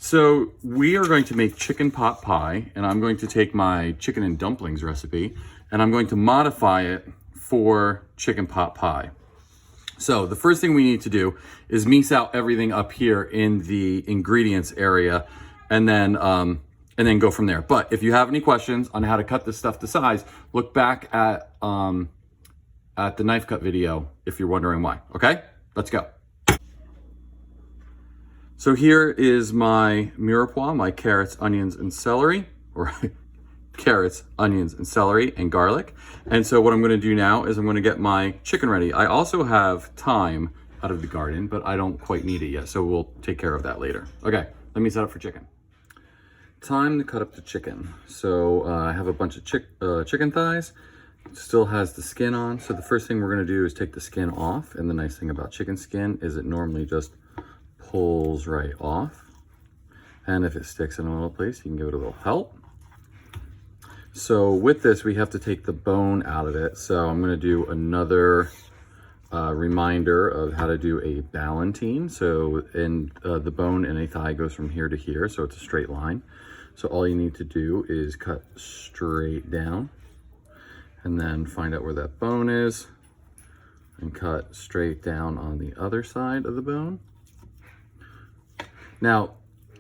So we are going to make chicken pot pie, and I'm going to take my chicken and dumplings recipe and I'm going to modify it for chicken pot pie. So the first thing we need to do is mease out everything up here in the ingredients area and then go from there. But if you have any questions on how to cut this stuff to size, look back at the knife cut video if you're wondering why. Okay, let's go. So here is my mirepoix, my carrots, onions, and celery, or carrots, onions, and celery, and garlic. And so what I'm gonna do now is I'm gonna get my chicken ready. I also have thyme out of the garden, but I don't quite need it yet, so we'll take care of that later. Okay, let me set up for chicken. Time to cut up the chicken. So I have a bunch of chicken thighs. It still has the skin on. So the first thing we're gonna do is take the skin off. And the nice thing about chicken skin is it normally just pulls right off. And if it sticks in a little place, you can give it a little help. So with this, we have to take the bone out of it. So I'm gonna do another reminder of how to do a ballotine. So the bone in a thigh goes from here to here, so it's a straight line. So all you need to do is cut straight down and then find out where that bone is and cut straight down on the other side of the bone. Now,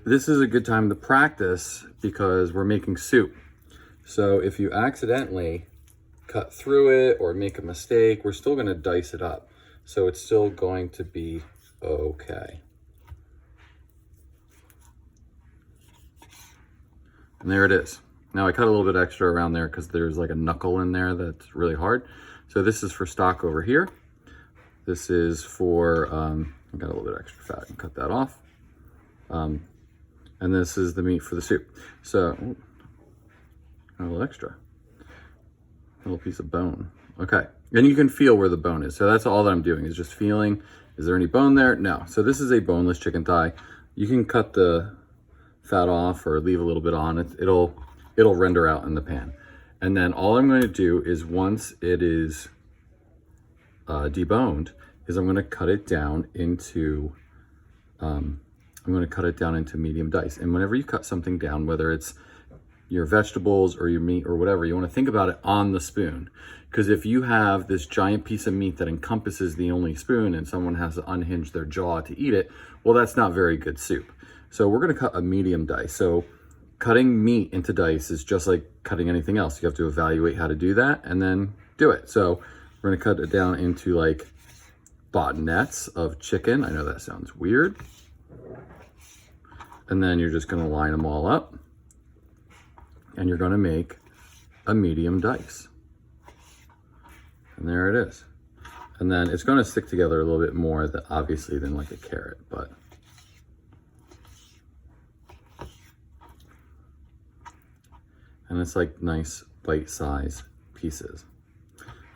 this is a good time to practice because we're making soup. So if you accidentally cut through it or make a mistake, we're still gonna dice it up. So it's still going to be okay. And there it is. Now I cut a little bit extra around there because there's like a knuckle in there that's really hard. So this is for stock over here. This is for, I got a little bit extra fat and cut that off. And this is the meat for the soup. So, a little extra. A little piece of bone. Okay, and you can feel where the bone is. So that's all that I'm doing is just feeling, is there any bone there? No. So this is a boneless chicken thigh. You can cut the fat off or leave a little bit on. It'll render out in the pan. And then all I'm going to do is once it is deboned, is I'm going to cut it down into medium dice. And whenever you cut something down, whether it's your vegetables or your meat or whatever, you want to think about it on the spoon. Because if you have this giant piece of meat that encompasses the only spoon and someone has to unhinge their jaw to eat it, well, that's not very good soup. So we're going to cut a medium dice. So cutting meat into dice is just like cutting anything else. You have to evaluate how to do that and then do it. So we're going to cut it down into like botnets of chicken. I know that sounds weird. And then you're just going to line them all up. And you're going to make a medium dice. And there it is. And then it's going to stick together a little bit more obviously than like a carrot, but and it's like nice bite-sized pieces.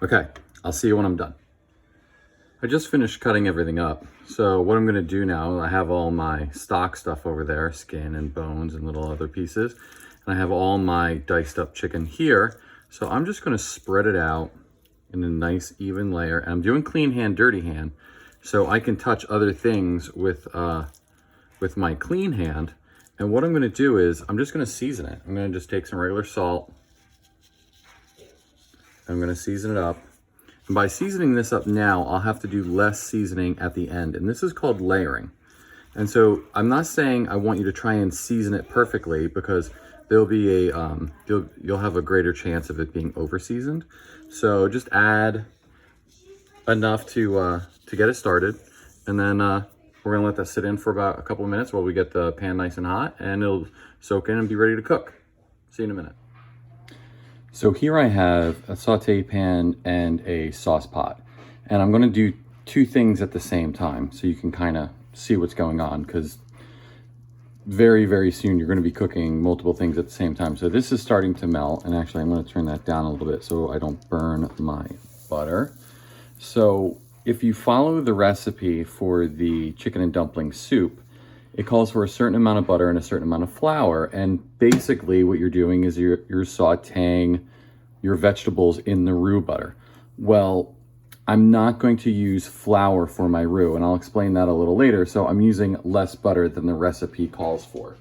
Okay, I'll see you when I'm done. I just finished cutting everything up. So what I'm gonna do now, I have all my stock stuff over there, skin and bones and little other pieces. And I have all my diced up chicken here. So I'm just gonna spread it out in a nice even layer. And I'm doing clean hand, dirty hand. So I can touch other things with my clean hand. And what I'm gonna do is, I'm just gonna season it. I'm gonna just take some regular salt. I'm gonna season it up. And by seasoning this up now, I'll have to do less seasoning at the end. And this is called layering. And so I'm not saying I want you to try and season it perfectly because there'll be a, you'll have a greater chance of it being over seasoned. So just add enough to get it started. And then we're gonna let that sit in for about a couple of minutes while we get the pan nice and hot and it'll soak in and be ready to cook. See you in a minute. So here I have a saute pan and a sauce pot. And I'm gonna do two things at the same time so you can kind of see what's going on because very, very soon you're gonna be cooking multiple things at the same time. So this is starting to melt and actually I'm gonna turn that down a little bit so I don't burn my butter. So if you follow the recipe for the chicken and dumpling soup, it calls for a certain amount of butter and a certain amount of flour. And basically what you're doing is you're sauteing your vegetables in the roux butter. Well, I'm not going to use flour for my roux, and I'll explain that a little later. So I'm using less butter than the recipe calls for.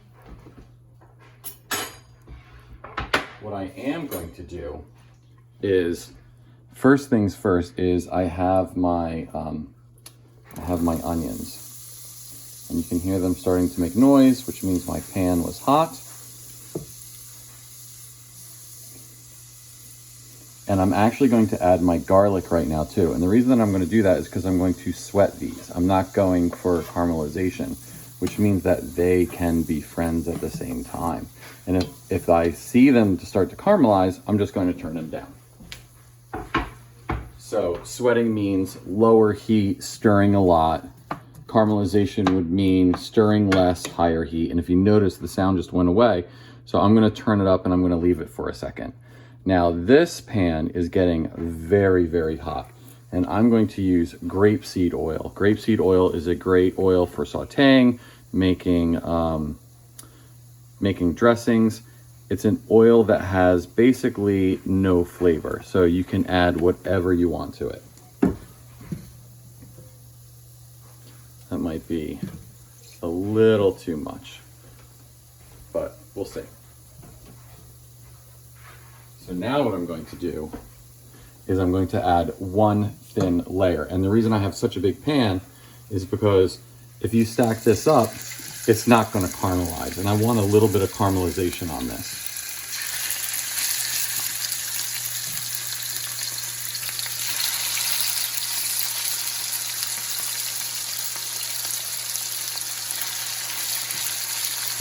What I am going to do is, first things first, is I have my onions, and you can hear them starting to make noise, which means my pan was hot. And I'm actually going to add my garlic right now too. And the reason that I'm going to do that is because I'm going to sweat these. I'm not going for caramelization, which means that they can be friends at the same time. And if I see them to start to caramelize, I'm just going to turn them down. So sweating means lower heat, stirring a lot. Caramelization would mean stirring less, higher heat. And if you notice, the sound just went away. So I'm going to turn it up and I'm going to leave it for a second. Now this pan is getting very, very hot, and I'm going to use grapeseed oil. Grapeseed oil is a great oil for sauteing, making dressings. It's an oil that has basically no flavor, so you can add whatever you want to it. That might be a little too much, but we'll see. So now what I'm going to do is I'm going to add one thin layer. And the reason I have such a big pan is because if you stack this up, it's not going to caramelize. And I want a little bit of caramelization on this.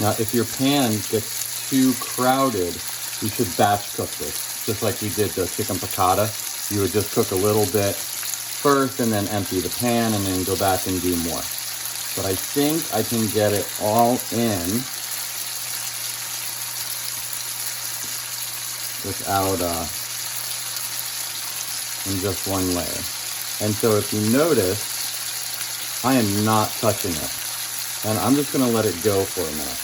Now, if your pan gets too crowded, you should batch cook this, just like we did the chicken piccata. You would just cook a little bit first and then empty the pan and then go back and do more. But I think I can get it all in without, in just one layer. And so if you notice, I am not touching it. And I'm just gonna let it go for a minute.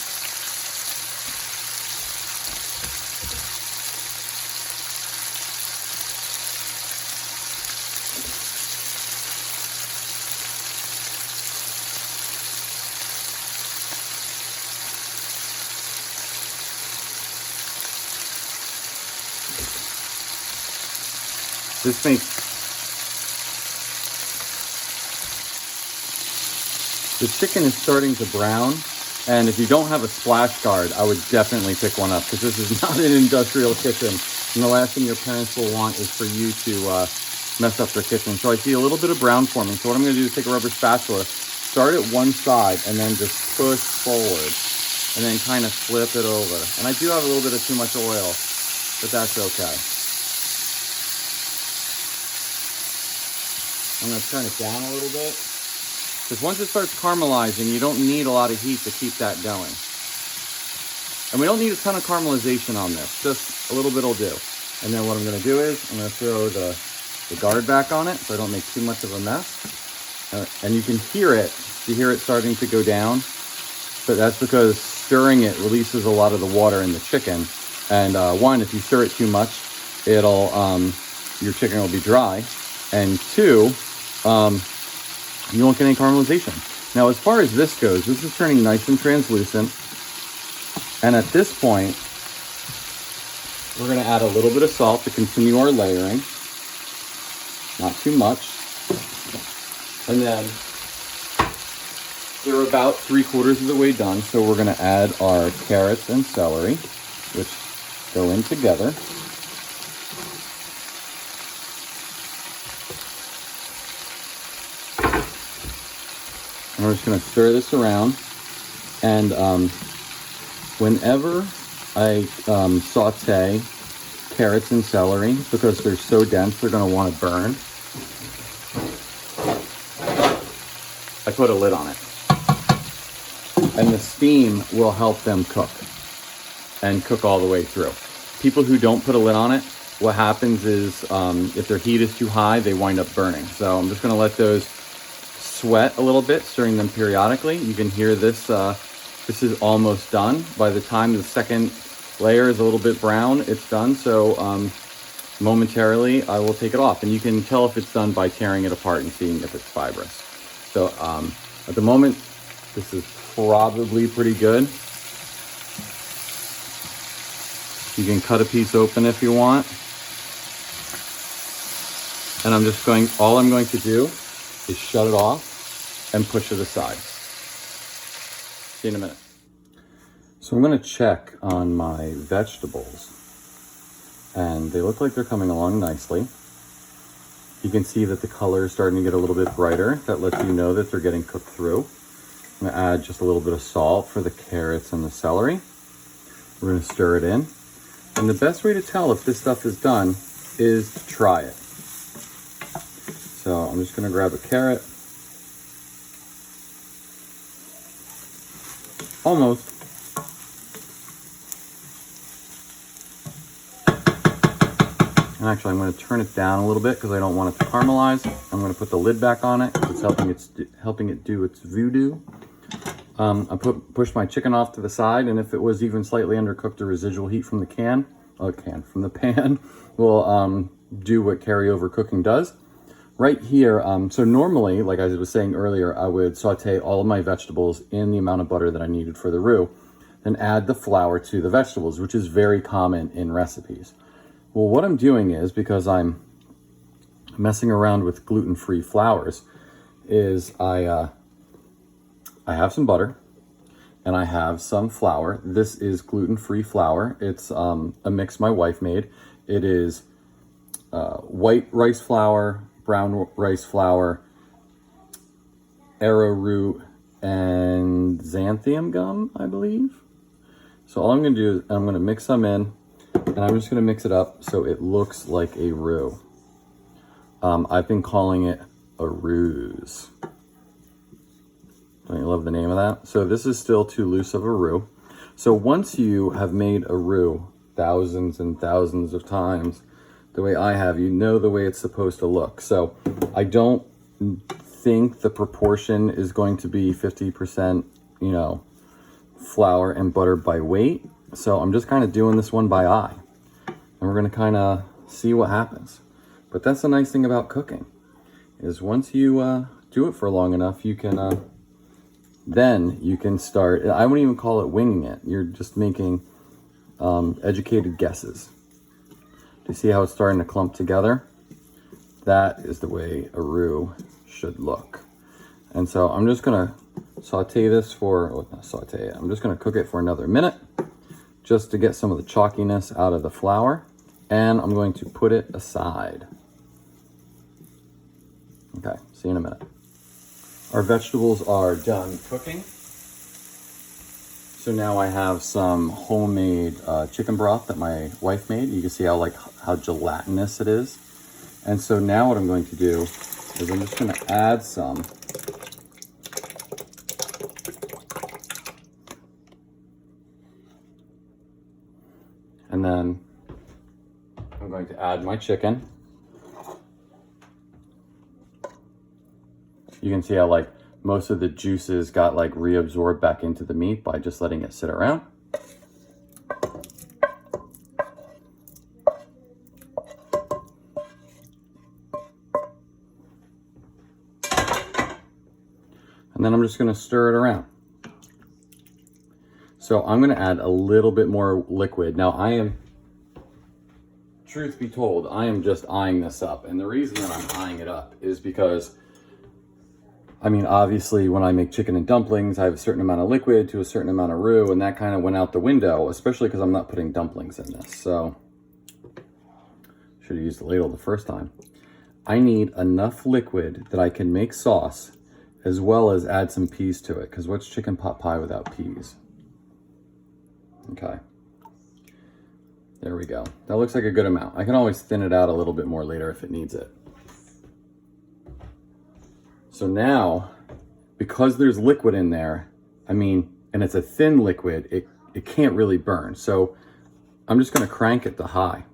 This makes the chicken is starting to brown, and if you don't have a splash guard, I would definitely pick one up, because this is not an industrial kitchen, and the last thing your parents will want is for you to mess up their kitchen. So I see a little bit of brown forming. So what I'm going to do is take a rubber spatula, start at one side, and then just push forward, and then kind of flip it over. And I do have a little bit of too much oil, but that's okay. I'm going to turn it down a little bit, because once it starts caramelizing, you don't need a lot of heat to keep that going. And we don't need a ton of caramelization on this, just a little bit will do. And then what I'm going to do is I'm going to throw the guard back on it so I don't make too much of a mess. And you can hear it. You hear it starting to go down, but that's because stirring it releases a lot of the water in the chicken. And one, if you stir it too much, it'll your chicken will be dry. And two, you won't get any caramelization. Now, as far as this goes, this is turning nice and translucent. And at this point, we're going to add a little bit of salt to continue our layering. Not too much. And then we're about 3/4 of the way done. So we're going to add our carrots and celery, which go in together. And we're just going to stir this around. And whenever I saute carrots and celery, because they're so dense, they're going to want to burn, I put a lid on it. And the steam will help them cook and cook all the way through. People who don't put a lid on it, what happens is if their heat is too high, they wind up burning. So I'm just going to let those sweat a little bit, stirring them periodically. You can hear this. This is almost done. By the time the second layer is a little bit brown, it's done. So momentarily, I will take it off. And you can tell if it's done by tearing it apart and seeing if it's fibrous. So at the moment, this is probably pretty good. You can cut a piece open if you want. And all I'm going to do is shut it off and push it aside. See you in a minute. So I'm going to check on my vegetables, and they look like they're coming along nicely. You can see that the color is starting to get a little bit brighter. That lets you know that they're getting cooked through. I'm going to add just a little bit of salt for the carrots and the celery. We're going to stir it in. And the best way to tell if this stuff is done is to try it. So I'm just going to grab a carrot. Almost. And actually, I'm going to turn it down a little bit because I don't want it to caramelize. I'm going to put the lid back on it. It's helping it do its voodoo. I pushed my chicken off to the side, and if it was even slightly undercooked, the residual heat from the pan will do what carryover cooking does. Right here, so normally, like I was saying earlier, I would saute all of my vegetables in the amount of butter that I needed for the roux, then add the flour to the vegetables, which is very common in recipes. Well, what I'm doing is, because I'm messing around with gluten-free flours, is I have some butter and I have some flour. This is gluten-free flour. It's a mix my wife made. It is white rice flour, brown rice flour, arrowroot, and xanthan gum, I believe. So all I'm going to do is I'm going to mix them in, and I'm just going to mix it up so it looks like a roux. I've been calling it a ruse. Don't you love the name of that? So this is still too loose of a roux. So once you have made a roux thousands and thousands of times, the way I have, you know the way it's supposed to look. So I don't think the proportion is going to be 50%, flour and butter by weight. So I'm just kind of doing this one by eye. And we're going to kind of see what happens. But that's the nice thing about cooking, is once you do it for long enough, you can then you can start. I wouldn't even call it winging it. You're just making educated guesses. Do you see how it's starting to clump together? That is the way a roux should look. And so I'm just gonna saute this I'm just gonna cook it for another minute, just to get some of the chalkiness out of the flour. And I'm going to put it aside. Okay, see you in a minute. Our vegetables are done cooking. So now I have some homemade chicken broth that my wife made. You can see how gelatinous it is. And so now what I'm going to do is I'm just going to add some. And then I'm going to add my chicken. You can see how most of the juices got reabsorbed back into the meat by just letting it sit around. And then I'm just going to stir it around. So I'm going to add a little bit more liquid. Now truth be told, I am just eyeing this up. And the reason that I'm eyeing it up is because obviously when I make chicken and dumplings, I have a certain amount of liquid to a certain amount of roux, and that kind of went out the window, especially because I'm not putting dumplings in this. So, should have used the ladle the first time. I need enough liquid that I can make sauce, as well as add some peas to it, because what's chicken pot pie without peas? Okay. There we go. That looks like a good amount. I can always thin it out a little bit more later if it needs it. So now, because there's liquid in there, and it's a thin liquid, it can't really burn. So I'm just going to crank it to high.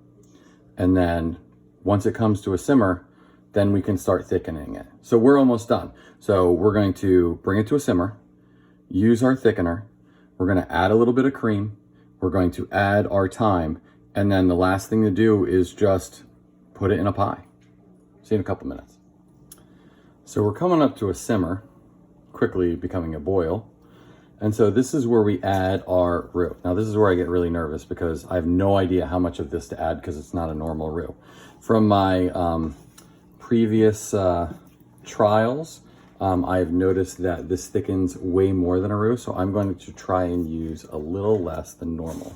And then once it comes to a simmer, then we can start thickening it. So we're almost done. So we're going to bring it to a simmer, use our thickener. We're going to add a little bit of cream. We're going to add our thyme. And then the last thing to do is just put it in a pie. See you in a couple minutes. So we're coming up to a simmer, quickly becoming a boil. And so this is where we add our roux. Now this is where I get really nervous because I have no idea how much of this to add because it's not a normal roux. From my previous trials, I've noticed that this thickens way more than a roux, so I'm going to try and use a little less than normal.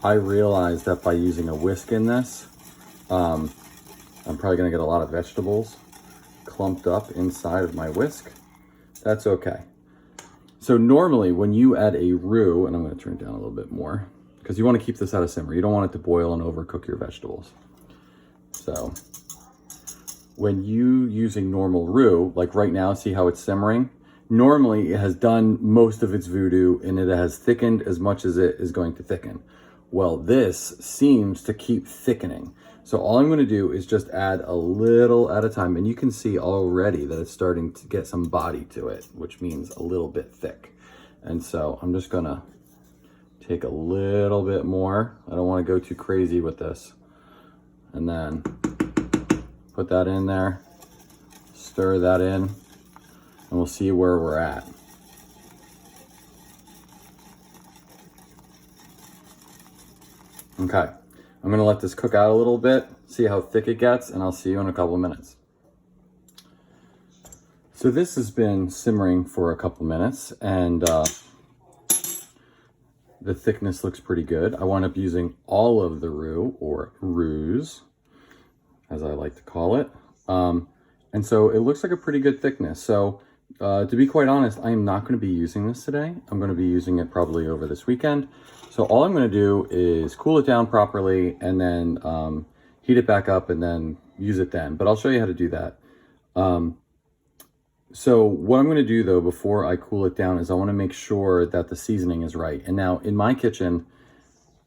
I realize that by using a whisk in this, I'm probably gonna get a lot of vegetables clumped up inside of my whisk. That's okay. So normally when you add a roux, and I'm gonna turn it down a little bit more, because you wanna keep this at a simmer. You don't want it to boil and overcook your vegetables. So when you using normal roux, like right now, see how it's simmering? Normally it has done most of its voodoo and it has thickened as much as it is going to thicken. Well, this seems to keep thickening. So all I'm gonna do is just add a little at a time, and you can see already that it's starting to get some body to it, which means a little bit thick. And so I'm just gonna take a little bit more. I don't wanna go too crazy with this. And then put that in there, stir that in, and we'll see where we're at. Okay, I'm gonna let this cook out a little bit, see how thick it gets, and I'll see you in a couple of minutes. So this has been simmering for a couple minutes, and the thickness looks pretty good. I wound up using all of the roux, or roux, as I like to call it. And so it looks like a pretty good thickness. So to be quite honest, I am not going to be using this today. I'm going to be using it probably over this weekend. So all I'm going to do is cool it down properly and then heat it back up and then use it then. But I'll show you how to do that. So what I'm going to do though, before I cool it down, is I want to make sure that the seasoning is right. And now in my kitchen,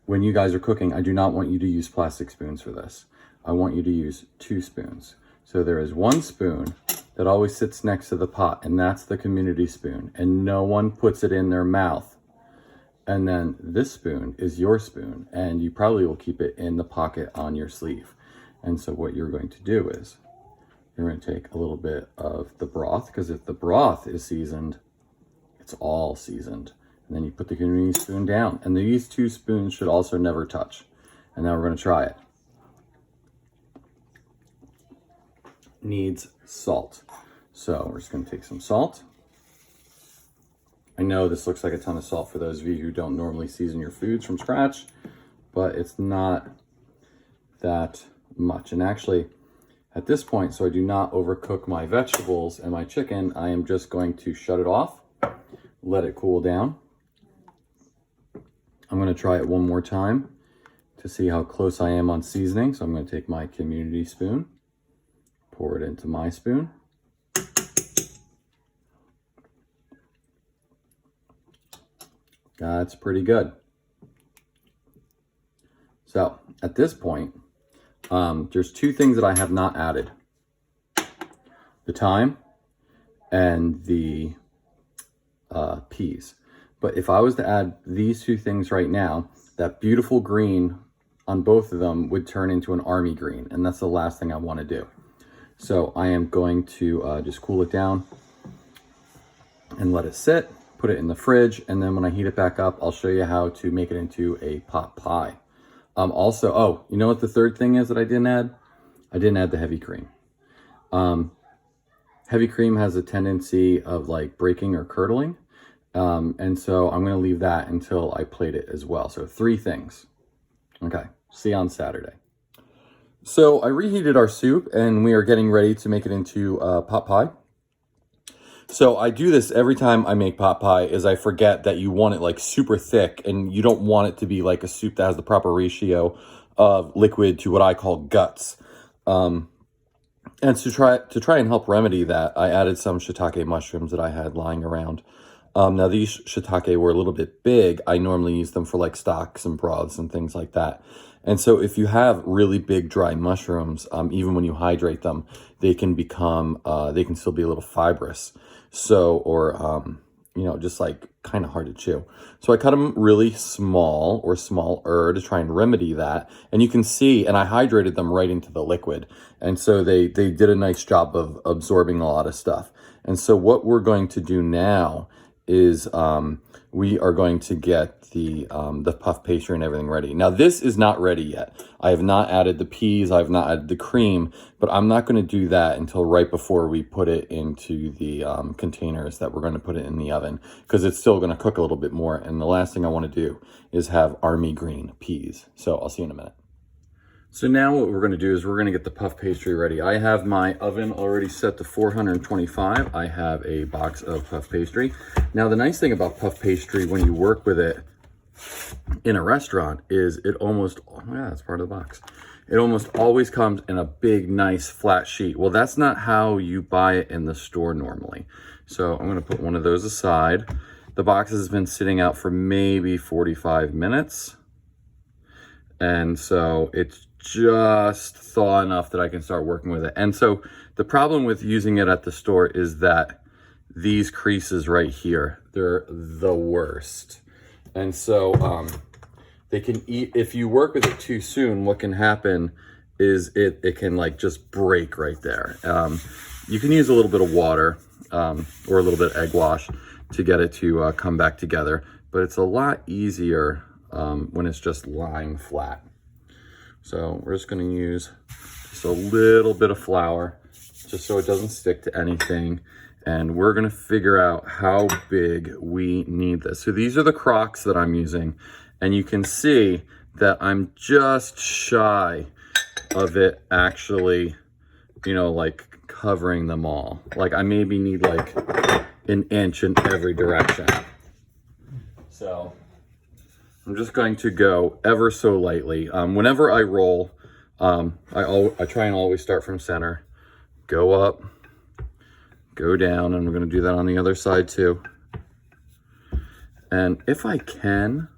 when you guys are cooking, I do not want you to use plastic spoons for this. I want you to use 2 spoons. So there is 1 spoon that always sits next to the pot, and that's the community spoon, and no one puts it in their mouth. And then this spoon is your spoon, and you probably will keep it in the pocket on your sleeve. And so what you're going to do is you're going to take a little bit of the broth, because if the broth is seasoned, it's all seasoned. And then you put the community spoon down, and these 2 spoons should also never touch. And now we're going to try it. Needs salt. So we're just going to take some salt. I know this looks like a ton of salt for those of you who don't normally season your foods from scratch, but it's not that much. And actually, at this point, so I do not overcook my vegetables and my chicken, I am just going to shut it off, let it cool down. I'm going to try it one more time to see how close I am on seasoning. So I'm going to take my community spoon, pour it into my spoon. That's pretty good. So at this point, there's 2 things that I have not added: the thyme and the peas. But if I was to add these 2 things right now, that beautiful green on both of them would turn into an army green, and that's the last thing I want to do. So I am going to just cool it down and let it sit, put it in the fridge, and then when I heat it back up, I'll show you how to make it into a pot pie. Also, oh, you know what the third thing is that I didn't add? I didn't add the heavy cream. Heavy cream has a tendency of like breaking or curdling. And so I'm going to leave that until I plate it as well. So 3 things. Okay, see you on Saturday. So I reheated our soup and we are getting ready to make it into pot pie. So I do this every time I make pot pie, is I forget that you want it like super thick, and you don't want it to be like a soup that has the proper ratio of liquid to what I call guts. And to try and help remedy that, I added some shiitake mushrooms that I had lying around. Now these shiitake were a little bit big. I normally use them for like stocks and broths and things like that. And so if you have really big dry mushrooms, even when you hydrate them, they can become, they can still be a little fibrous. So, or, you know, just like kind of hard to chew. So I cut them really small or smaller to try and remedy that. And you can see, and I hydrated them right into the liquid. And so they did a nice job of absorbing a lot of stuff. And so what we're going to do now is we are going to get the puff pastry and everything ready. Now this is not ready yet. I have not added the peas, I have not added the cream, but I'm not going to do that until right before we put it into the containers that we're going to put it in the oven, because it's still going to cook a little bit more. And the last thing I want to do is have army green peas. So I'll see you in a minute. So now what we're going to do is we're going to get the puff pastry ready. I have my oven already set to 425. I have a box of puff pastry. Now the nice thing about puff pastry when you work with it in a restaurant is it almost, yeah, that's part of the box. It almost always comes in a big, nice flat sheet. Well, that's not how you buy it in the store normally. So I'm going to put one of those aside. The box has been sitting out for maybe 45 minutes. And so it's just thaw enough that I can start working with it. And so the problem with using it at the store is that these creases right here, they're the worst. And so they can eat, if you work with it too soon, what can happen is it can like just break right there. You can use a little bit of water or a little bit of egg wash to get it to come back together, but it's a lot easier when it's just lying flat. So we're just going to use just a little bit of flour just so it doesn't stick to anything. And we're going to figure out how big we need this. So these are the crocks that I'm using. And you can see that I'm just shy of it actually, you know, like covering them all. Like I maybe need like an inch in every direction. So I'm just going to go ever so lightly. Whenever I roll, I try and always start from center, go up, go down, and we're going to do that on the other side too. And if I can,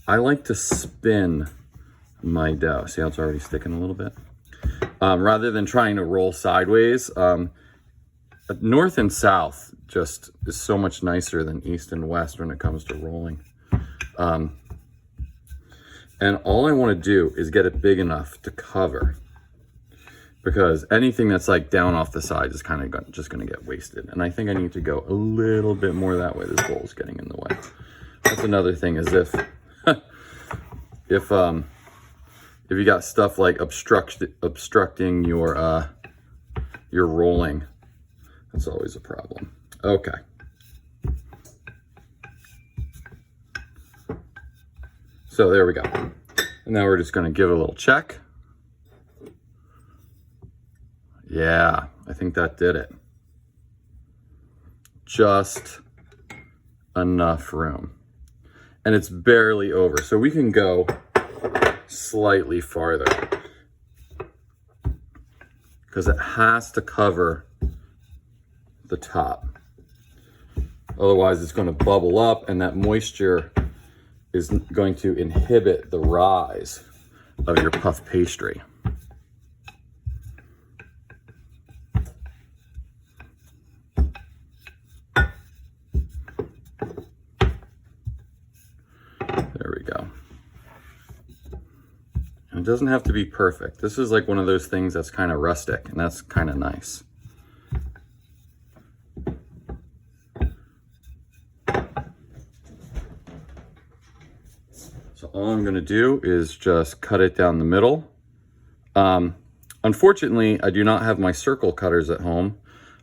I like to spin my dough. See how it's already sticking a little bit? Rather than trying to roll sideways. North and south just is so much nicer than east and west when it comes to rolling. And all I want to do is get it big enough to cover, because anything that's like down off the side is kind of just going to get wasted. And I think I need to go a little bit more that way. This bowl is getting in the way. That's another thing, is if you got stuff like obstructing your rolling, that's always a problem. Okay. So there we go. And now we're just going to give it a little check. Yeah, I think that did it. Just enough room. And it's barely over. So we can go slightly farther, because it has to cover the top. Otherwise it's going to bubble up, and that moisture is going to inhibit the rise of your puff pastry. There we go. And it doesn't have to be perfect. This is like one of those things that's kind of rustic, and that's kind of nice. So all I'm going to do is just cut it down the middle. Unfortunately, I do not have my circle cutters at home.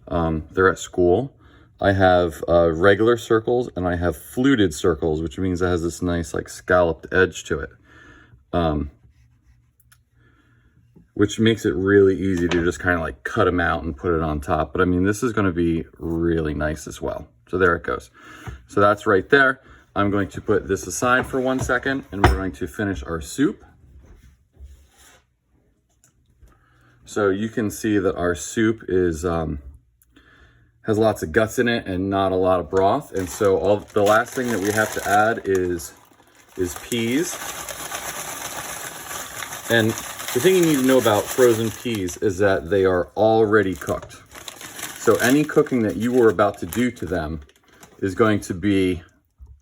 They're at school. I have regular circles, and I have fluted circles, which means it has this nice like scalloped edge to it. Which makes it really easy to just kind of like cut them out and put it on top. But I mean, this is going to be really nice as well. So there it goes. So that's right there. I'm going to put this aside for 1 second, and we're going to finish our soup. So you can see that our soup is has lots of guts in it and not a lot of broth. And so the last thing that we have to add is peas. And the thing you need to know about frozen peas is that they are already cooked. So any cooking that you were about to do to them is going to be,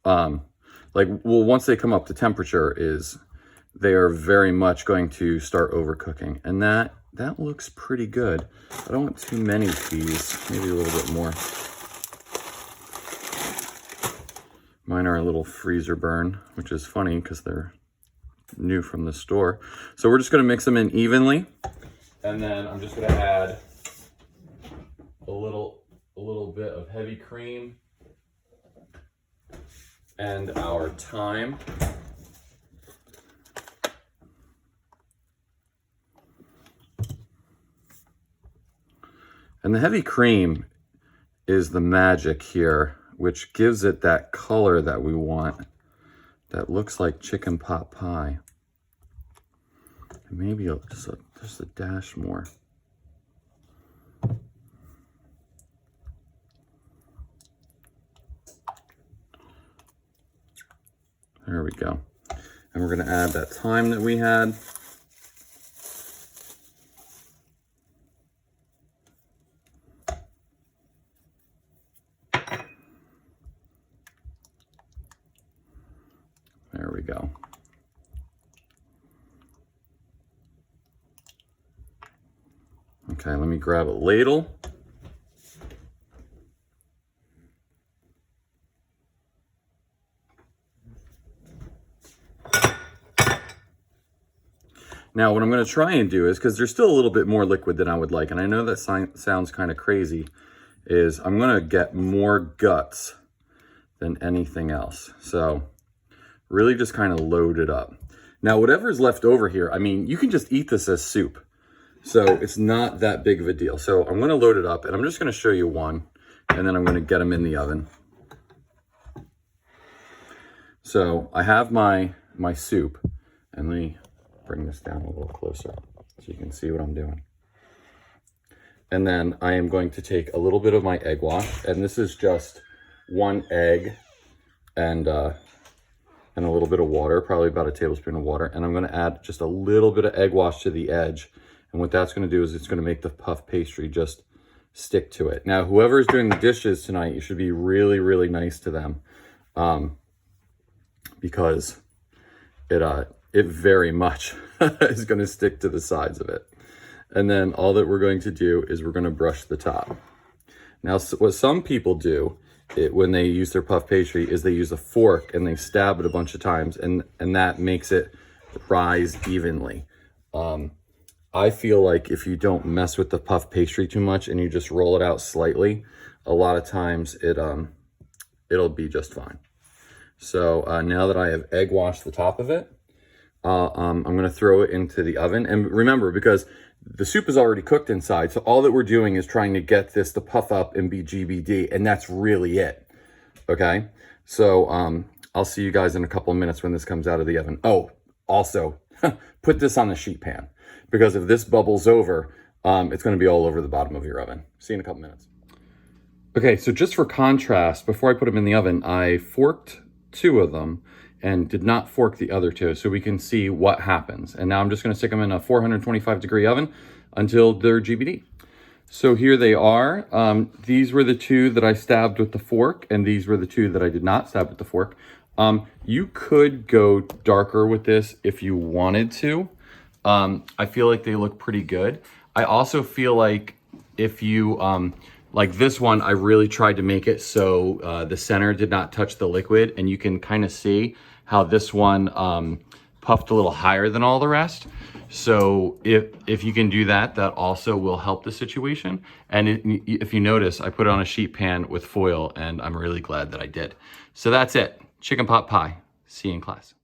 once they come up to temperature they are very much going to start overcooking. And that looks pretty good. I don't want too many peas, maybe a little bit more. Mine are a little freezer burn, which is funny because they're new from the store. So we're just gonna mix them in evenly. And then I'm just gonna add a little bit of heavy cream and our thyme. And the heavy cream is the magic here, which gives it that color that we want, that looks like chicken pot pie. And maybe just a dash more. There we go. And we're gonna add that thyme that we had. There we go. Okay, let me grab a ladle. Now, what I'm going to try and do is, because there's still a little bit more liquid than I would like, and I know that sounds kind of crazy, is I'm going to get more guts than anything else. So really just kind of load it up. Now, whatever's left over here, I mean, you can just eat this as soup. So it's not that big of a deal. So I'm going to load it up, and I'm just going to show you one, and then I'm going to get them in the oven. So I have my soup, and let me bring this down a little closer so you can see what I'm doing. And then I am going to take a little bit of my egg wash, and this is just 1 egg and a little bit of water, probably about a tablespoon of water. And I'm going to add just a little bit of egg wash to the edge. And what that's going to do is it's going to make the puff pastry just stick to it. Now, whoever is doing the dishes tonight, you should be really, really nice to them, because it very much is going to stick to the sides of it. And then all that we're going to do is we're going to brush the top. Now, what some people do when they use their puff pastry is they use a fork and they stab it a bunch of times, and that makes it rise evenly. I feel like if you don't mess with the puff pastry too much and you just roll it out slightly, a lot of times it'll be just fine. So now that I have egg washed the top of it, I'm going to throw it into the oven. And remember, because the soup is already cooked inside, so all that we're doing is trying to get this to puff up and be GBD, and that's really it. Okay? So I'll see you guys in a couple of minutes when this comes out of the oven. Oh, also, put this on the sheet pan, because if this bubbles over, it's going to be all over the bottom of your oven. See you in a couple minutes. Okay, so just for contrast, before I put them in the oven, I forked 2 of them and did not fork the other 2, so we can see what happens. And now I'm just going to stick them in a 425 degree oven until they're GBD. So here they are. These were the 2 that I stabbed with the fork, and these were the 2 that I did not stab with the fork. You could go darker with this if you wanted to. I feel like they look pretty good. I also feel like if you, like this one, I really tried to make it so the center did not touch the liquid, and you can kind of see how this one puffed a little higher than all the rest. So if you can do that, that also will help the situation. And if you notice, I put it on a sheet pan with foil, and I'm really glad that I did. So that's it. Chicken pot pie. See you in class.